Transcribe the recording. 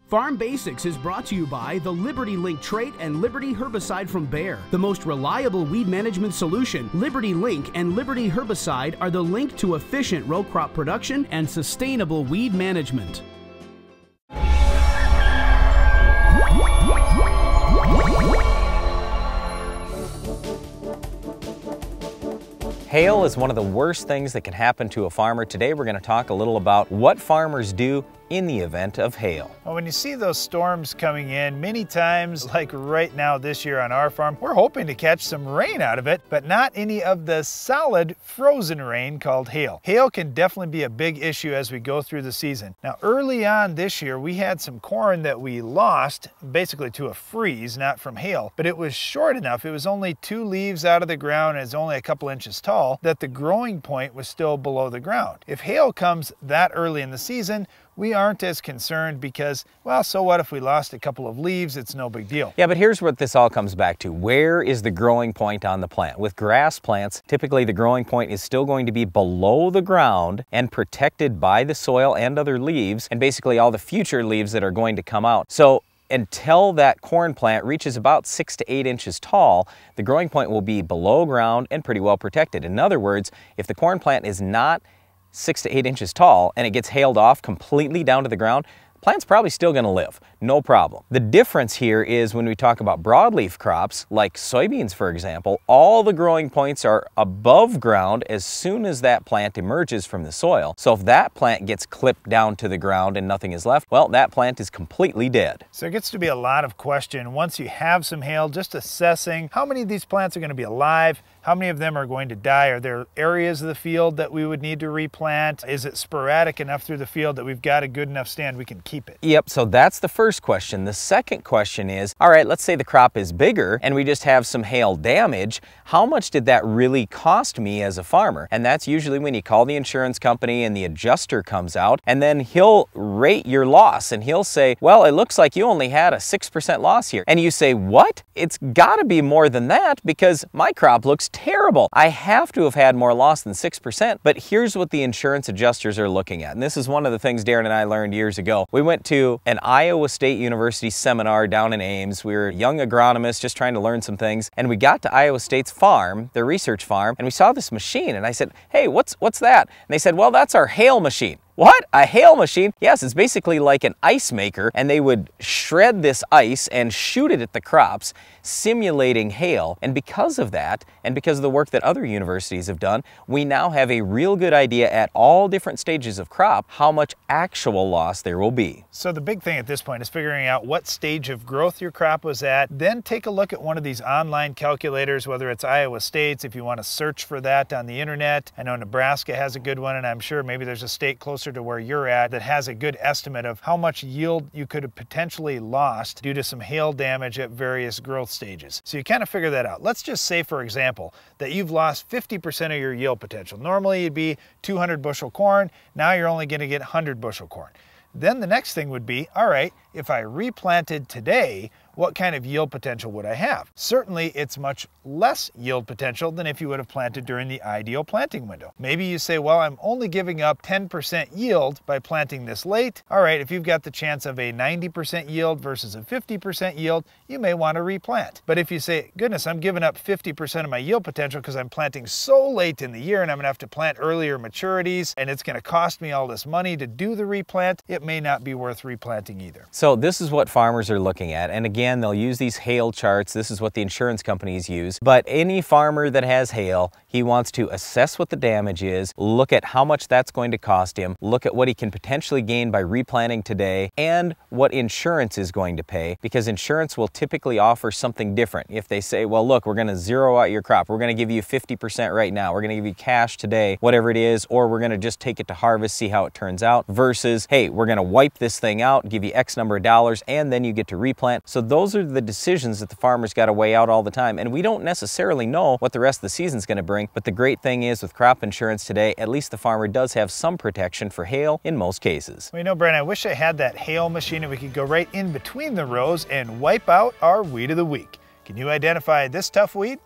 Farm Basics is brought to you by the Liberty Link trait and Liberty herbicide from Bayer. The most reliable weed management solution, Liberty Link and Liberty herbicide are the link to efficient row crop production and sustainable weed management. Hail is one of the worst things that can happen to a farmer. Today we're going to talk a little about what farmers do in the event of hail. Well, when you see those storms coming in, many times, like right now this year on our farm, we're hoping to catch some rain out of it, but not any of the solid frozen rain called hail. Hail can definitely be a big issue as we go through the season. Now, early on this year, we had some corn that we lost basically to a freeze, not from hail, but it was short enough. It was only 2 leaves out of the ground and it's only a couple inches tall that the growing point was still below the ground. If hail comes that early in the season, we aren't as concerned because, well, so what if we lost a couple of leaves? It's no big deal. Yeah, but here's what this all comes back to. Where is the growing point on the plant? With grass plants, typically the growing point is still going to be below the ground and protected by the soil and other leaves, and basically all the future leaves that are going to come out. So until that corn plant reaches about 6 to 8 inches tall, the growing point will be below ground and pretty well protected. In other words, if the corn plant is not 6 to 8 inches tall and it gets hailed off completely down to the ground, the plant's probably still going to live, no problem. The difference here is when we talk about broadleaf crops, like soybeans for example, all the growing points are above ground as soon as that plant emerges from the soil. So if that plant gets clipped down to the ground and nothing is left, well, that plant is completely dead. So it gets to be a lot of question once you have some hail, just assessing how many of these plants are going to be alive, how many of them are going to die. Are there areas of the field that we would need to replant? Is it sporadic enough through the field that we've got a good enough stand we can keep it? Yep, so that's the first question. The second question is, all right, let's say the crop is bigger and we just have some hail damage. How much did that really cost me as a farmer? And that's usually when you call the insurance company and the adjuster comes out, and then he'll rate your loss and he'll say, well, it looks like you only had a 6% loss here. And you say, what? It's gotta be more than that because my crop looks terrible. I have to have had more loss than 6%. But here's what the insurance adjusters are looking at. And this is one of the things Darren and I learned years ago. We went to an Iowa State University seminar down in Ames. We were young agronomists just trying to learn some things. And we got to Iowa State's farm, their research farm, and we saw this machine. And I said, hey, what's that? And they said, well, that's our hail machine. What? A hail machine? Yes, it's basically like an ice maker, and they would shred this ice and shoot it at the crops, simulating hail. And because of that, and because of the work that other universities have done, we now have a real good idea at all different stages of crop how much actual loss there will be. So the big thing at this point is figuring out what stage of growth your crop was at. Then take a look at one of these online calculators, whether it's Iowa State's, if you want to search for that on the internet. I know Nebraska has a good one, and I'm sure maybe there's a state closer to where you're at that has a good estimate of how much yield you could have potentially lost due to some hail damage at various growth stages. So you kind of figure that out. Let's just say, for example, that you've lost 50% of your yield potential. Normally you'd be 200 bushel corn. Now you're only going to get 100 bushel corn. Then the next thing would be, all right, if I replanted today, what kind of yield potential would I have? Certainly, it's much less yield potential than if you would have planted during the ideal planting window. Maybe you say, well, I'm only giving up 10% yield by planting this late. All right, if you've got the chance of a 90% yield versus a 50% yield, you may want to replant. But if you say, goodness, I'm giving up 50% of my yield potential because I'm planting so late in the year and I'm gonna have to plant earlier maturities and it's gonna cost me all this money to do the replant, it may not be worth replanting either. So this is what farmers are looking at. And again, they'll use these hail charts. This is what the insurance companies use. But any farmer that has hail, he wants to assess what the damage is, look at how much that's going to cost him, look at what he can potentially gain by replanting today, and what insurance is going to pay, because insurance will typically offer something different. If they say, well, look, we're going to zero out your crop. We're going to give you 50% right now. We're going to give you cash today, whatever it is, or we're going to just take it to harvest, see how it turns out, versus, hey, we're going to wipe this thing out, give you X number of dollars, and then you get to replant. So those are the decisions that the farmer's got to weigh out all the time. And we don't necessarily know what the rest of the season's going to bring, but the great thing is with crop insurance today, at least the farmer does have some protection for hail in most cases. Well, you know, Brent, I wish I had that hail machine and we could go right in between the rows and wipe out our weed of the week. Can you identify this tough weed?